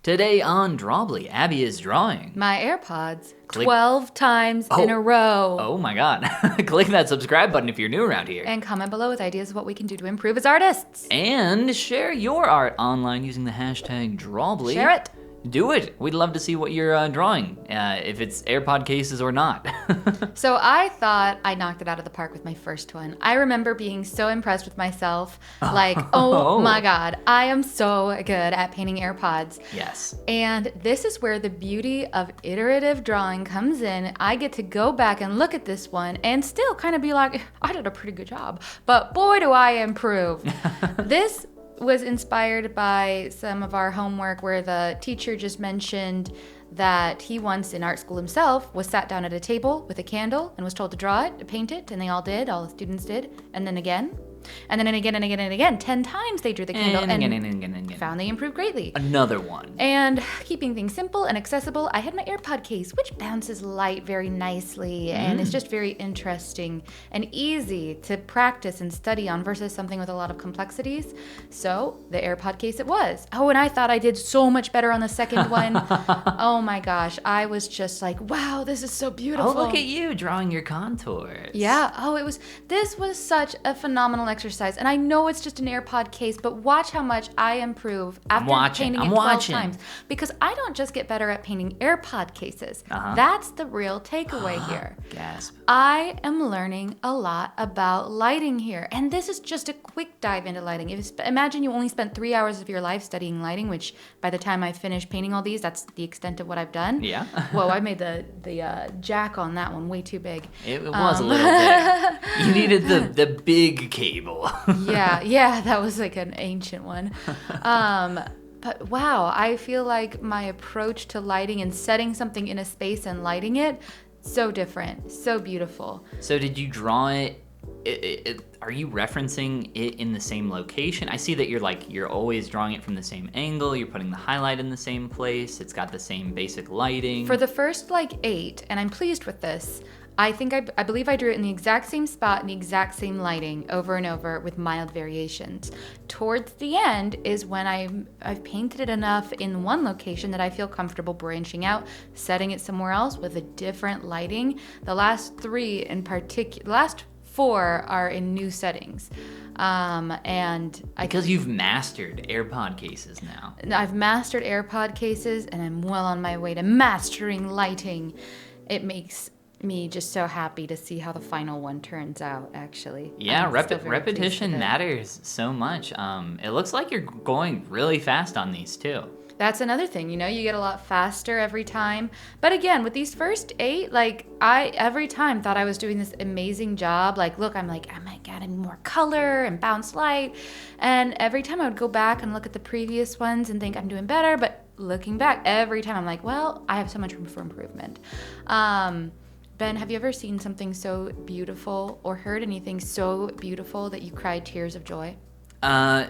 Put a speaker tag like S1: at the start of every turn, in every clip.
S1: Today on Drawbli, Abby is drawing
S2: my AirPods 12 times in a row.
S1: Oh my god. Click that subscribe button if you're new around here.
S2: And comment below with ideas of what we can do to improve as artists.
S1: And share your art online using the hashtag Drawbli.
S2: Share it.
S1: Do it. We'd love to see what you're drawing, if it's AirPod cases or not.
S2: So I thought I knocked it out of the park with my first one. I remember being so impressed with myself. Like, oh my god, I am so good at painting AirPods.
S1: Yes.
S2: And this is where the beauty of iterative drawing comes in. I get to go back and look at this one and still kind of be like, I did a pretty good job. But boy, do I improve. This was inspired by some of our homework where the teacher just mentioned that he once in art school himself was sat down at a table with a candle and was told to draw it, to paint it, and they all did, all the students did, and then again. And then again and again and again. 10 times they drew the candle and again. Found they improved greatly.
S1: Another one.
S2: And keeping things simple and accessible, I had my AirPod case, which bounces light very nicely and is just very interesting and easy to practice and study on versus something with a lot of complexities. So the AirPod case it was. Oh, and I thought I did so much better on the second one. Oh my gosh. I was just like, wow, this is so beautiful.
S1: Oh, look at you drawing your contours.
S2: Yeah. Oh, this was such a phenomenal exercise. And I know it's just an AirPod case, but watch how much I improve after painting it 12 times. Because I don't just get better at painting AirPod cases. That's the real takeaway here.
S1: Gasp.
S2: I am learning a lot about lighting here. And this is just a quick dive into lighting. Imagine you only spent 3 hours of your life studying lighting, which by the time I finish painting all these, that's the extent of what I've done.
S1: Yeah.
S2: Whoa, I made the jack on that one way too big.
S1: It was a little big. You needed the big cable.
S2: yeah, that was like an ancient one. But wow, I feel like my approach to lighting and setting something in a space and lighting it, so different, so beautiful.
S1: So did you draw it? Are you referencing it in the same location? I see that you're always drawing it from the same angle. You're putting the highlight in the same place. It's got the same basic lighting.
S2: For the first 8, and I'm pleased with this, I believe I drew it in the exact same spot in the exact same lighting over and over with mild variations. Towards the end is when I've painted it enough in one location that I feel comfortable branching out, setting it somewhere else with a different lighting. The last 3 in particular, the last 4 are in new settings. Because
S1: you've mastered AirPod cases now.
S2: I've mastered AirPod cases and I'm well on my way to mastering lighting. It makes me just so happy to see how the final one turns out, actually.
S1: Yeah, repetition matters so much. It looks like you're going really fast on these too.
S2: That's another thing, you get a lot faster every time. But again, with these first 8, I every time thought I was doing this amazing job. Look, I'm adding more color and bounce light. And every time I would go back and look at the previous ones and think I'm doing better. But looking back, every time I'm like, well, I have so much room for improvement. Ben, have you ever seen something so beautiful or heard anything so beautiful that you cried tears of joy?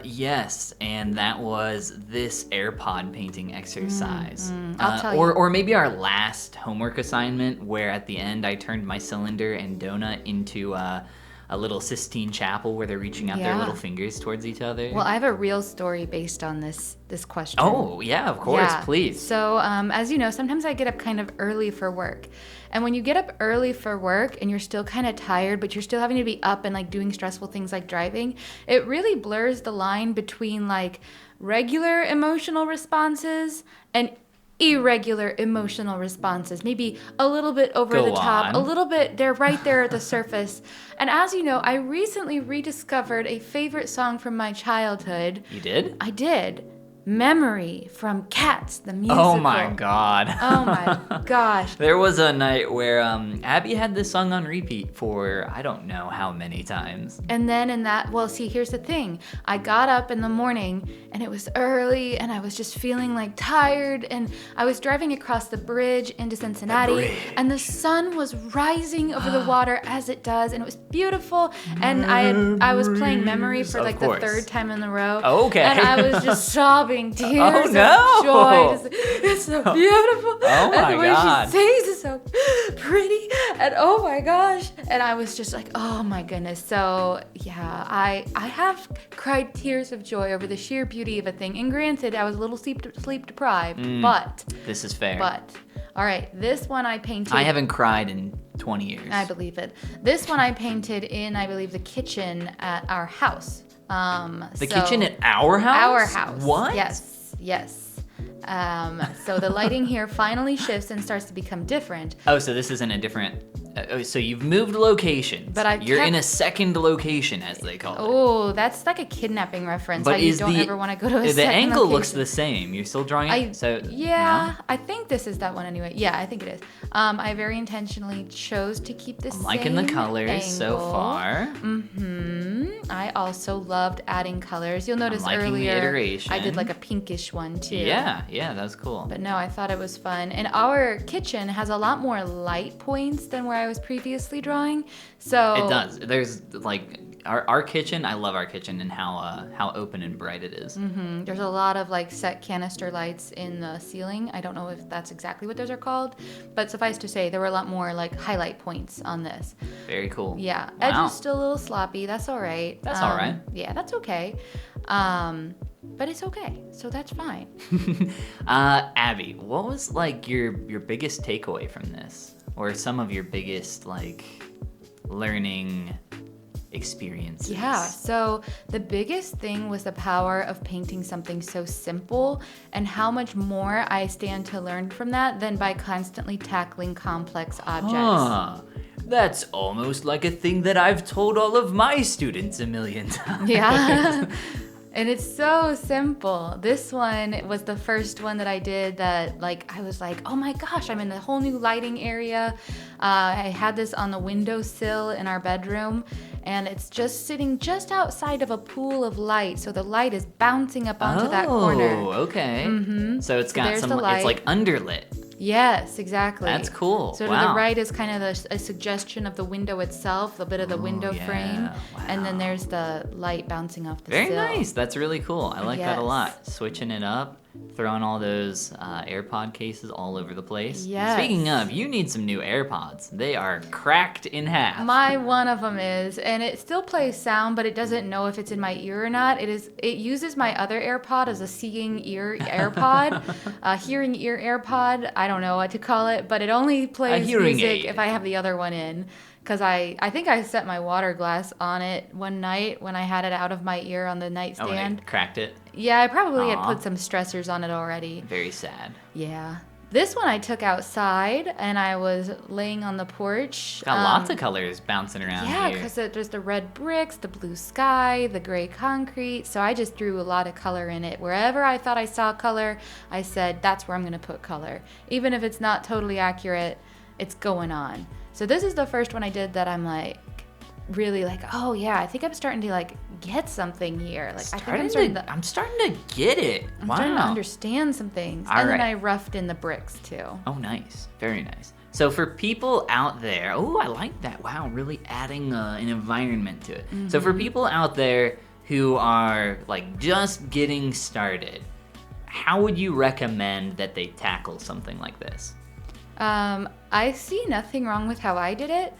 S1: Yes, and that was this AirPod painting exercise.
S2: I'll tell you.
S1: Or maybe our last homework assignment where at the end I turned my cylinder and donut into a little Sistine Chapel where they're reaching out their little fingers towards each other.
S2: Well, I have a real story based on this question.
S1: Oh, yeah, of course, please.
S2: So, as you know, sometimes I get up kind of early for work. And when you get up early for work and you're still kind of tired, but you're still having to be up and doing stressful things like driving, it really blurs the line between regular emotional responses and irregular emotional responses, maybe a little bit over the top, a little bit, they're right there at the surface. And as you know, I recently rediscovered a favorite song from my childhood.
S1: You did?
S2: I did. Memory from Cats, the musical.
S1: Oh my god.
S2: Oh my gosh.
S1: There was a night where Abby had this song on repeat for I don't know how many times.
S2: And then here's the thing. I got up in the morning and it was early and I was just feeling tired and I was driving across the bridge into Cincinnati and the sun was rising over the water as it does and it was beautiful and I was playing Memory for the 3rd time in a row.
S1: Okay.
S2: And I was just sobbing tears of joy. It's so beautiful.
S1: Oh my
S2: and the way
S1: God.
S2: she sings is so pretty. And oh my gosh. And I was just like, oh my goodness. So yeah, I have cried tears of joy over the sheer beauty of a thing. And granted, I was a little sleep deprived, but
S1: This is fair.
S2: All right, this one I painted.
S1: I haven't cried in 20 years.
S2: I believe it. This one I painted in, I believe, the kitchen at our house.
S1: The kitchen at our house?
S2: Our house.
S1: What?
S2: Yes. So the lighting here finally shifts and starts to become different.
S1: Oh, so this isn't a different... so you've moved locations.
S2: But
S1: You're in a second location, as they call it.
S2: Oh, that's like a kidnapping reference.
S1: But
S2: how you don't ever want to go to a second
S1: The angle
S2: location.
S1: looks the same. You're still drawing it?
S2: Yeah, I think this is that one anyway. Yeah, I think it is. I very intentionally chose to keep the
S1: I'm
S2: same
S1: liking the colors so
S2: angle.
S1: far.
S2: I also loved adding colors. You'll notice
S1: liking the
S2: earlier
S1: iteration.
S2: I did like a pinkish one too.
S1: Yeah, that was cool.
S2: But no, I thought it was fun. And our kitchen has a lot more light points than where I was previously drawing. So
S1: It does. There's like our kitchen. I love our kitchen and how open and bright it is.
S2: There's a lot of like set canister lights in the ceiling. I don't know if that's exactly what those are called, but suffice to say, there were a lot more like highlight points on this.
S1: Very cool.
S2: Yeah,
S1: Wow.
S2: edge is still a little sloppy. That's all right.
S1: That's all right.
S2: Yeah, that's okay. But it's okay, so that's fine.
S1: Abby, what was like your biggest takeaway from this, or some of your biggest like learning experiences?
S2: Yeah, so the biggest thing was the power of painting something so simple and how much more I stand to learn from that than by constantly tackling complex objects.
S1: Huh. That's almost like a thing that I've told all of my students a million times.
S2: Yeah. And it's so simple. This one was the first one that I did that like I was like, oh my gosh, I'm in a whole new lighting area. I had this on the windowsill in our bedroom, and it's just sitting just outside of a pool of light. So the light is bouncing up onto that corner.
S1: Oh, okay. So it's got
S2: There's
S1: some,
S2: the light.
S1: it's like underlit.
S2: Yes, exactly.
S1: That's cool.
S2: So
S1: Wow.
S2: to the right is kind of a suggestion of the window itself, a bit of the window
S1: yeah.
S2: frame, and then
S1: Wow.
S2: there's the light bouncing off the
S1: Very
S2: sill.
S1: nice. That's really cool. I like that a
S2: Yes.
S1: lot. Switching it up, throwing all those AirPod cases all over the place.
S2: Yes.
S1: Speaking of, you need some new AirPods. They are cracked in half.
S2: My one of them is, and it still plays sound, but it doesn't know if it's in my ear or not. It uses my other AirPod as a seeing ear AirPod, hearing ear AirPod. I don't know what to call it, but it only plays
S1: hearing
S2: music
S1: aid.
S2: if I have the other one in. Because I think I set my water glass on it one night when I had it out of my ear on the
S1: Oh, and
S2: nightstand.
S1: it cracked it.
S2: Yeah, I probably had
S1: Aw.
S2: put some stressors on it already.
S1: Very sad.
S2: Yeah. This one I took outside and I was laying on the porch.
S1: Got lots of colors bouncing around
S2: Yeah,
S1: here.
S2: because there's the red bricks, the blue sky, the gray concrete. So I just threw a lot of color in it. Wherever I thought I saw color, I said, that's where I'm going to put color. Even if it's not totally accurate, it's going on. So this is the first one I did that I'm like, really like, oh yeah, I think I'm starting to like get something here. Like I think I'm starting to
S1: get it.
S2: I'm
S1: Wow.
S2: starting to understand some things.
S1: All
S2: and then
S1: right.
S2: I roughed in the bricks too.
S1: Oh, nice. Very nice. So for people out there, oh, I like that. Wow, really adding an environment to it. So for people out there who are like just getting started, how would you recommend that they tackle something like this?
S2: I see nothing wrong with how I did it.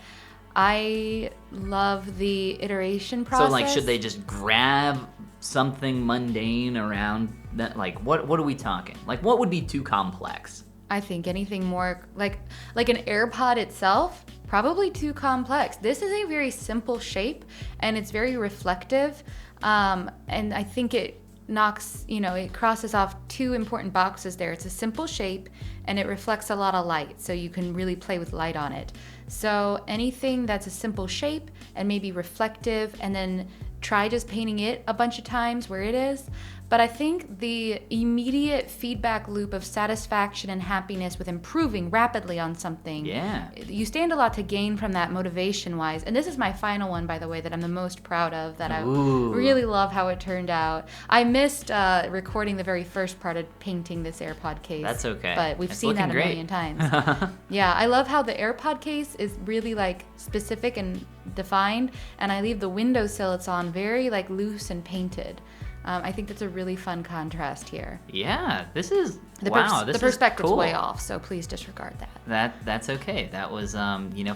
S2: I love the iteration process.
S1: So like, should they just grab something mundane around that? Like, what are we talking? Like, what would be too complex?
S2: I think anything more like an AirPod itself, probably too complex. This is a very simple shape and it's very reflective. And I think it knocks, it crosses off two important boxes there. It's a simple shape and it reflects a lot of light, so you can really play with light on it. So anything that's a simple shape and maybe reflective, and then try just painting it a bunch of times where it is. But I think the immediate feedback loop of satisfaction and happiness with improving rapidly on something,
S1: Yeah.
S2: you stand a lot to gain from that motivation-wise. And this is my final one, by the way, that I'm the most proud of, that I
S1: Ooh.
S2: really love how it turned out. I missed recording the very first part of painting this AirPod case.
S1: That's okay.
S2: But we've
S1: It's
S2: seen that
S1: looking
S2: a
S1: great.
S2: million times. Yeah, I love how the AirPod case is really like specific and defined, and I leave the windowsill it's on very like loose and painted. I think that's a really fun contrast here.
S1: Yeah, this is Wow, this
S2: the
S1: is
S2: perspective's
S1: cool.
S2: way off, so please disregard that.
S1: That's okay. That was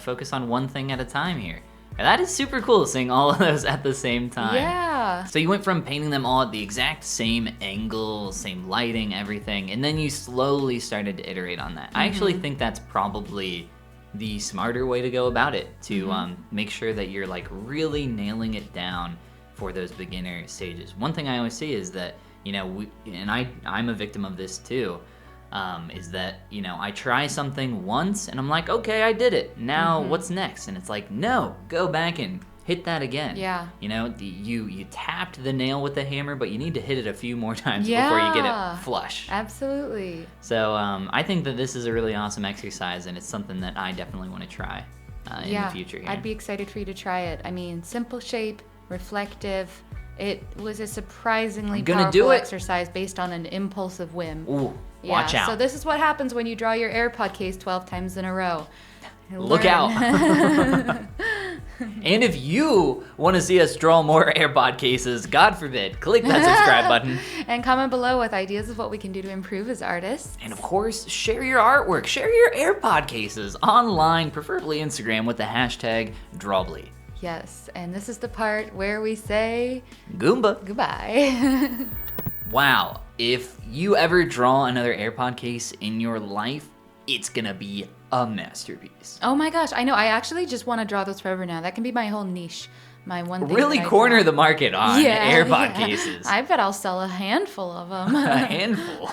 S1: focus on one thing at a time here. And that is super cool, seeing all of those at the same time.
S2: Yeah.
S1: So you went from painting them all at the exact same angle, same lighting, everything, and then you slowly started to iterate on that. I actually think that's probably the smarter way to go about it, to make sure that you're like really nailing it down for those beginner stages. One thing I always see is that, I'm a victim of this too, is that, I try something once and I'm like, okay, I did it. Now what's next? And it's like, no, go back and hit that again.
S2: Yeah.
S1: You tapped the nail with the hammer, but you need to hit it a few more times before you get it flush.
S2: Absolutely.
S1: So I think that this is a really awesome exercise, and it's something that I definitely want to try in the future here.
S2: I'd be excited for you to try it. I mean, simple shape, reflective. It was a surprisingly powerful exercise based on an impulsive whim.
S1: Ooh, watch out.
S2: So this is what happens when you draw your AirPod case 12 times in a row.
S1: Look out. And if you want to see us draw more AirPod cases, God forbid, click that subscribe button.
S2: And comment below with ideas of what we can do to improve as artists.
S1: And of course, share your artwork. Share your AirPod cases online, preferably Instagram, with the hashtag Drawbli.
S2: Yes, and this is the part where we say
S1: Goomba.
S2: Goodbye.
S1: Wow, if you ever draw another AirPod case in your life, it's gonna be a masterpiece.
S2: Oh my gosh, I know. I actually just want to draw those forever now. That can be my whole niche. My one thing.
S1: Really corner the market on AirPod cases.
S2: I bet I'll sell a handful of them.
S1: A handful.